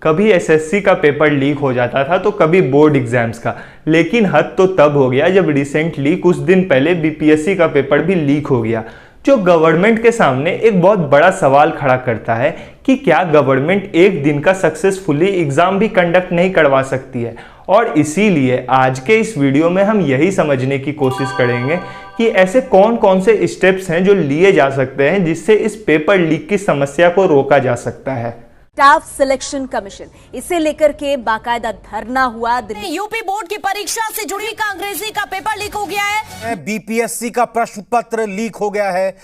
कभी एसएससी का paper leak हो जाता था तो कभी बोर्ड एग्जाम्स का, लेकिन हद तो तब हो गया जब रिसेंटली कुछ दिन पहले बीपीएससी का पेपर भी लीक हो गया, जो गवर्नमेंट के सामने एक बहुत बड़ा सवाल खड़ा करता है कि क्या गवर्नमेंट एक दिन का सक्सेसफुली एग्जाम भी कंडक्ट नहीं करवा सकती है। और इसीलिए आज के इस वीडियो में हम यही समझने की कोशिश करेंगे कि ऐसे कौन कौन से स्टेप्स हैं जो लिए जा सकते हैं जिससे इस पेपर लीक की समस्या को रोका जा सकता है। स्टाफ सिलेक्शन कमीशन, इसे लेकर के बाकायदा धरना हुआ। यूपी बोर्ड की परीक्षा से जुड़ी का अंग्रेजी का पेपर लीक हो गया है। बीपीएससी का प्रश्न पत्र लीक हो गया है,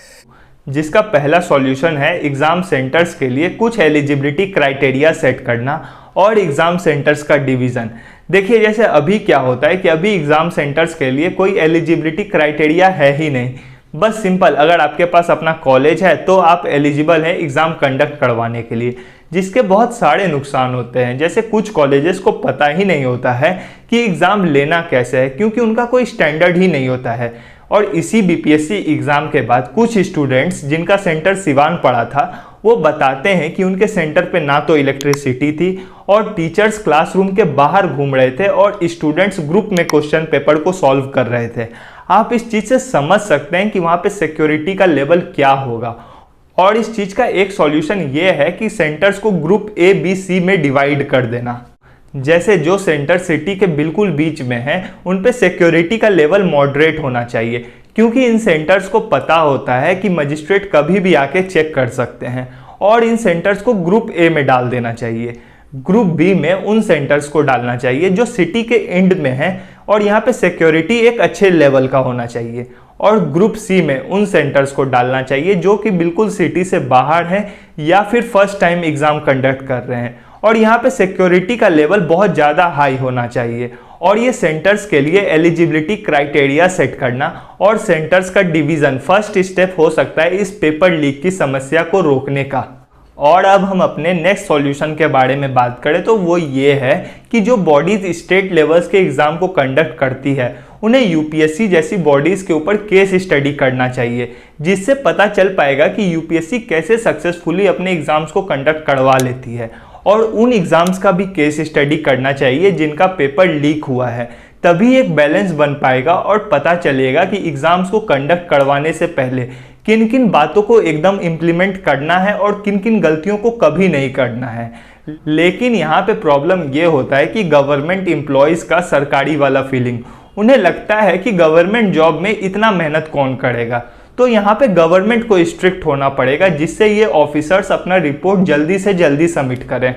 जिसका पहला सॉल्यूशन है एग्जाम सेंटर्स के लिए कुछ एलिजिबिलिटी क्राइटेरिया सेट करना और एग्जाम सेंटर्स का डिवीजन। देखिए, जैसे अभी क्या होता है कि अभी एग्जाम सेंटर्स के लिए कोई एलिजिबिलिटी क्राइटेरिया है ही नहीं। बस सिंपल, अगर आपके पास अपना कॉलेज है तो आप एलिजिबल हैं एग्जाम कंडक्ट करवाने के लिए, जिसके बहुत सारे नुकसान होते हैं। जैसे कुछ कॉलेजेस को पता ही नहीं होता है कि एग्ज़ाम लेना कैसे है, क्योंकि उनका कोई स्टैंडर्ड ही नहीं होता है। और इसी बीपीएससी एग्ज़ाम के बाद कुछ स्टूडेंट्स जिनका सेंटर सिवान पड़ा था, वो बताते हैं कि उनके सेंटर पे ना तो इलेक्ट्रिसिटी थी और टीचर्स क्लासरूम के बाहर घूम रहे थे और स्टूडेंट्स ग्रुप में क्वेश्चन पेपर को सॉल्व कर रहे थे। आप इस चीज़ से समझ सकते हैं कि वहाँ पे सिक्योरिटी का लेवल क्या होगा। और इस चीज़ का एक सॉल्यूशन ये है कि सेंटर्स को ग्रुप ए बी सी में डिवाइड कर देना। जैसे जो सेंटर सिटी के बिल्कुल बीच में है उन पे सिक्योरिटी का लेवल मॉडरेट होना चाहिए, क्योंकि इन सेंटर्स को पता होता है कि मजिस्ट्रेट कभी भी आके चेक कर सकते हैं। और इन सेंटर्स को ग्रुप ए में डाल देना चाहिए। ग्रुप बी में उन सेंटर्स को डालना चाहिए जो सिटी के एंड में है और यहाँ पे सिक्योरिटी एक अच्छे लेवल का होना चाहिए। और ग्रुप सी में उन सेंटर्स को डालना चाहिए जो कि बिल्कुल सिटी से बाहर हैं या फिर फर्स्ट टाइम एग्जाम कंडक्ट कर रहे हैं और यहाँ पे सिक्योरिटी का लेवल बहुत ज़्यादा हाई होना चाहिए। और ये सेंटर्स के लिए एलिजिबिलिटी क्राइटेरिया सेट करना और सेंटर्स का डिवीज़न फर्स्ट स्टेप हो सकता है इस पेपर लीक की समस्या को रोकने का। और अब हम अपने नेक्स्ट सॉल्यूशन के बारे में बात करें तो वो ये है कि जो बॉडीज स्टेट लेवल्स के एग्ज़ाम को कंडक्ट करती है उन्हें यूपीएससी जैसी बॉडीज़ के ऊपर केस स्टडी करना चाहिए, जिससे पता चल पाएगा कि यूपीएससी कैसे सक्सेसफुली अपने एग्ज़ाम्स को कंडक्ट करवा लेती है। और उन एग्ज़ाम्स का भी केस स्टडी करना चाहिए जिनका पेपर लीक हुआ है, तभी एक बैलेंस बन पाएगा और पता चलेगा कि एग्ज़ाम्स को कंडक्ट करवाने से पहले किन किन बातों को एकदम इम्प्लीमेंट करना है और किन किन गलतियों को कभी नहीं करना है। लेकिन यहाँ पे प्रॉब्लम ये होता है कि गवर्नमेंट एम्प्लॉयज़ का सरकारी वाला फीलिंग, उन्हें लगता है कि गवर्नमेंट जॉब में इतना मेहनत कौन करेगा। तो यहाँ पे गवर्नमेंट को स्ट्रिक्ट होना पड़ेगा जिससे ये ऑफिसर्स अपना रिपोर्ट जल्दी से जल्दी सबमिट करें।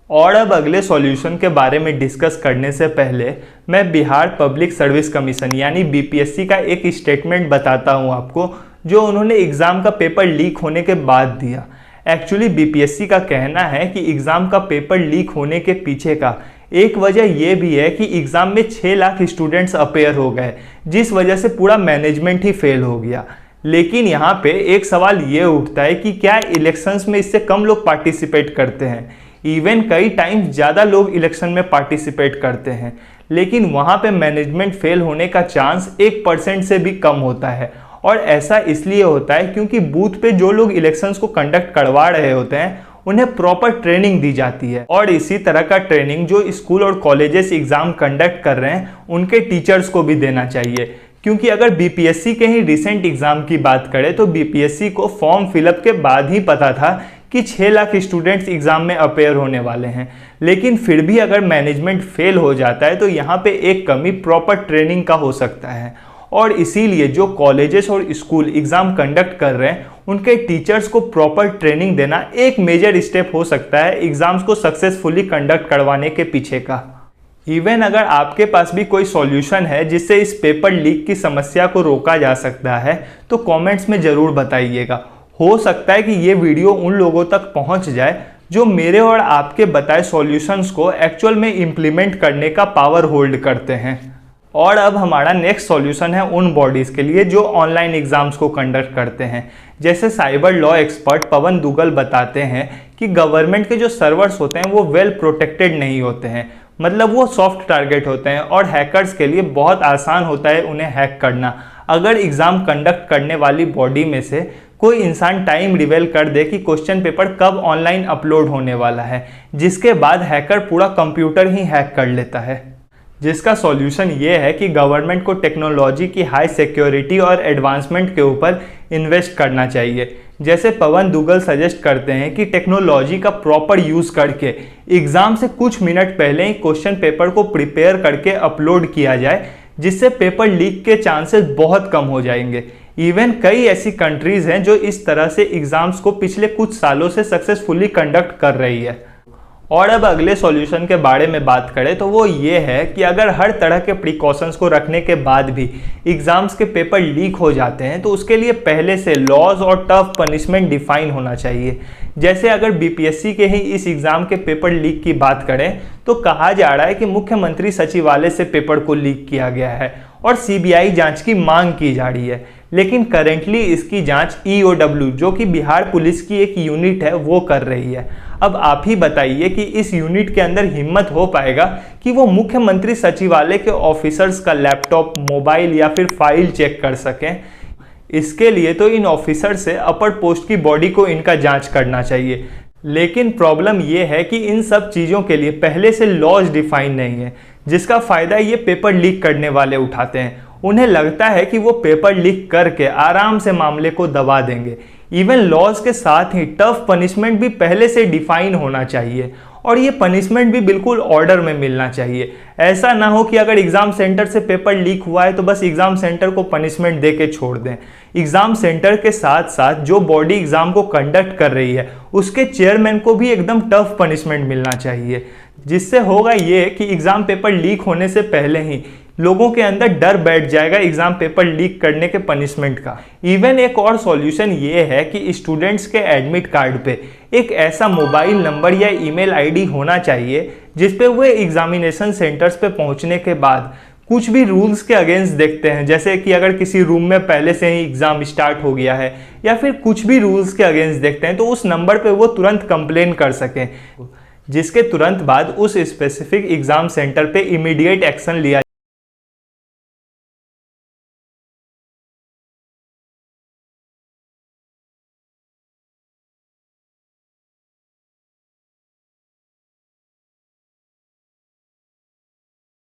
और अब अगले सॉल्यूशन के बारे में डिस्कस करने से पहले मैं बिहार पब्लिक सर्विस कमीशन यानी बीपीएससी का एक स्टेटमेंट बताता हूँ आपको, जो उन्होंने एग्ज़ाम का पेपर लीक होने के बाद दिया। एक्चुअली बीपीएससी का कहना है कि एग्ज़ाम का पेपर लीक होने के पीछे का एक वजह यह भी है कि एग्ज़ाम में 6 लाख स्टूडेंट्स अपेयर हो गए, जिस वजह से पूरा मैनेजमेंट ही फेल हो गया। लेकिन यहाँ पे एक सवाल ये उठता है कि क्या इलेक्शंस में इससे कम लोग पार्टिसिपेट करते हैं? इवन कई टाइम्स ज़्यादा लोग इलेक्शन में पार्टिसिपेट करते हैं, लेकिन वहाँ पे मैनेजमेंट फेल होने का चांस 1% से भी कम होता है। और ऐसा इसलिए होता है क्योंकि बूथ पे जो लोग इलेक्शंस को कंडक्ट करवा रहे होते हैं उन्हें प्रॉपर ट्रेनिंग दी जाती है। और इसी तरह का ट्रेनिंग जो स्कूल और कॉलेजेस एग्ज़ाम कंडक्ट कर रहे हैं उनके टीचर्स को भी देना चाहिए। क्योंकि अगर बीपीएससी के ही रिसेंट एग्ज़ाम की बात करें तो बीपीएससी को फॉर्म फिलअप के बाद ही पता था कि 6 लाख स्टूडेंट्स एग्ज़ाम में अपेयर होने वाले हैं। लेकिन फिर भी अगर मैनेजमेंट फेल हो जाता है तो यहाँ पे एक कमी प्रॉपर ट्रेनिंग का हो सकता है। और इसीलिए जो कॉलेजेस और स्कूल एग्ज़ाम कंडक्ट कर रहे हैं उनके टीचर्स को प्रॉपर ट्रेनिंग देना एक मेजर स्टेप हो सकता है एग्ज़ाम्स को सक्सेसफुली कंडक्ट करवाने के पीछे का। इवन अगर आपके पास भी कोई सॉल्यूशन है जिससे इस पेपर लीक की समस्या को रोका जा सकता है तो कमेंट्स में ज़रूर बताइएगा। हो सकता है कि ये वीडियो उन लोगों तक पहुंच जाए जो मेरे और आपके बताए सॉल्यूशंस को एक्चुअल में इम्प्लीमेंट करने का पावर होल्ड करते हैं। और अब हमारा नेक्स्ट सॉल्यूशन है उन बॉडीज़ के लिए जो ऑनलाइन एग्ज़ाम्स को कंडक्ट करते हैं। जैसे साइबर लॉ एक्सपर्ट पवन दुग्गल बताते हैं कि गवर्नमेंट के जो सर्वर्स होते हैं वो वेल प्रोटेक्टेड नहीं होते हैं, मतलब वो सॉफ्ट टारगेट होते हैं और हैकर्स के लिए बहुत आसान होता है उन्हें हैक करना। अगर एग्ज़ाम कंडक्ट करने वाली बॉडी में से कोई इंसान टाइम रिवील कर दे कि क्वेश्चन पेपर कब ऑनलाइन अपलोड होने वाला है, जिसके बाद हैकर पूरा कंप्यूटर ही हैक कर लेता है। जिसका सॉल्यूशन ये है कि गवर्नमेंट को टेक्नोलॉजी की हाई सिक्योरिटी और एडवांसमेंट के ऊपर इन्वेस्ट करना चाहिए। जैसे पवन दुग्गल सजेस्ट करते हैं कि टेक्नोलॉजी का प्रॉपर यूज़ करके एग्ज़ाम से कुछ मिनट पहले ही क्वेश्चन पेपर को प्रिपेयर करके अपलोड किया जाए, जिससे पेपर लीक के चांसेस बहुत कम हो जाएंगे। इवन कई ऐसी कंट्रीज़ हैं जो इस तरह से एग्ज़ाम्स को पिछले कुछ सालों से सक्सेसफुली कंडक्ट कर रही है। और अब अगले सॉल्यूशन के बारे में बात करें तो वो ये है कि अगर हर तरह के प्रिकॉशंस को रखने के बाद भी एग्ज़ाम्स के पेपर लीक हो जाते हैं तो उसके लिए पहले से लॉज और टफ पनिशमेंट डिफाइन होना चाहिए। जैसे अगर बीपीएससी के ही इस एग्ज़ाम के पेपर लीक की बात करें तो कहा जा रहा है कि मुख्यमंत्री सचिवालय से पेपर को लीक किया गया है और सीबीआई जांच की मांग की जा रही है, लेकिन करेंटली इसकी जांच ईओडब्ल्यू जो कि बिहार पुलिस की एक यूनिट है वो कर रही है। अब आप ही बताइए कि इस यूनिट के अंदर हिम्मत हो पाएगा कि वो मुख्यमंत्री सचिवालय के ऑफिसर्स का लैपटॉप, मोबाइल या फिर फाइल चेक कर सकें। इसके लिए तो इन ऑफिसर से अपर पोस्ट की बॉडी को इनका जांच करना चाहिए। लेकिन प्रॉब्लम ये है कि इन सब चीज़ों के लिए पहले से लॉज डिफाइन नहीं है, जिसका फ़ायदा ये पेपर लीक करने वाले उठाते हैं। उन्हें लगता है कि वो पेपर लीक करके आराम से मामले को दबा देंगे। इवन लॉज के साथ ही टफ पनिशमेंट भी पहले से डिफाइन होना चाहिए और ये पनिशमेंट भी बिल्कुल ऑर्डर में मिलना चाहिए। ऐसा ना हो कि अगर एग्ज़ाम सेंटर से पेपर लीक हुआ है तो बस एग्ज़ाम सेंटर को पनिशमेंट दे के छोड़ दें। एग्ज़ाम सेंटर के साथ साथ जो बॉडी एग्ज़ाम को कंडक्ट कर रही है उसके चेयरमैन को भी एकदम टफ पनिशमेंट मिलना चाहिए, जिससे होगा ये कि एग्ज़ाम पेपर लीक होने से पहले ही लोगों के अंदर डर बैठ जाएगा एग्ज़ाम पेपर लीक करने के पनिशमेंट का। इवन एक और सॉल्यूशन ये है कि स्टूडेंट्स के एडमिट कार्ड पे एक ऐसा मोबाइल नंबर या ईमेल आईडी होना चाहिए जिस पे वे एग्जामिनेशन सेंटर्स पे पहुंचने के बाद कुछ भी रूल्स के अगेंस्ट देखते हैं, जैसे कि अगर किसी रूम में पहले से ही एग्ज़ाम स्टार्ट हो गया है या फिर कुछ भी रूल्स के अगेंस्ट देखते हैं, तो उस नंबर पे वो तुरंत कंप्लेन कर सकें, जिसके तुरंत बाद उस स्पेसिफिक एग्ज़ाम सेंटर पे इमीडिएट एक्शन लिया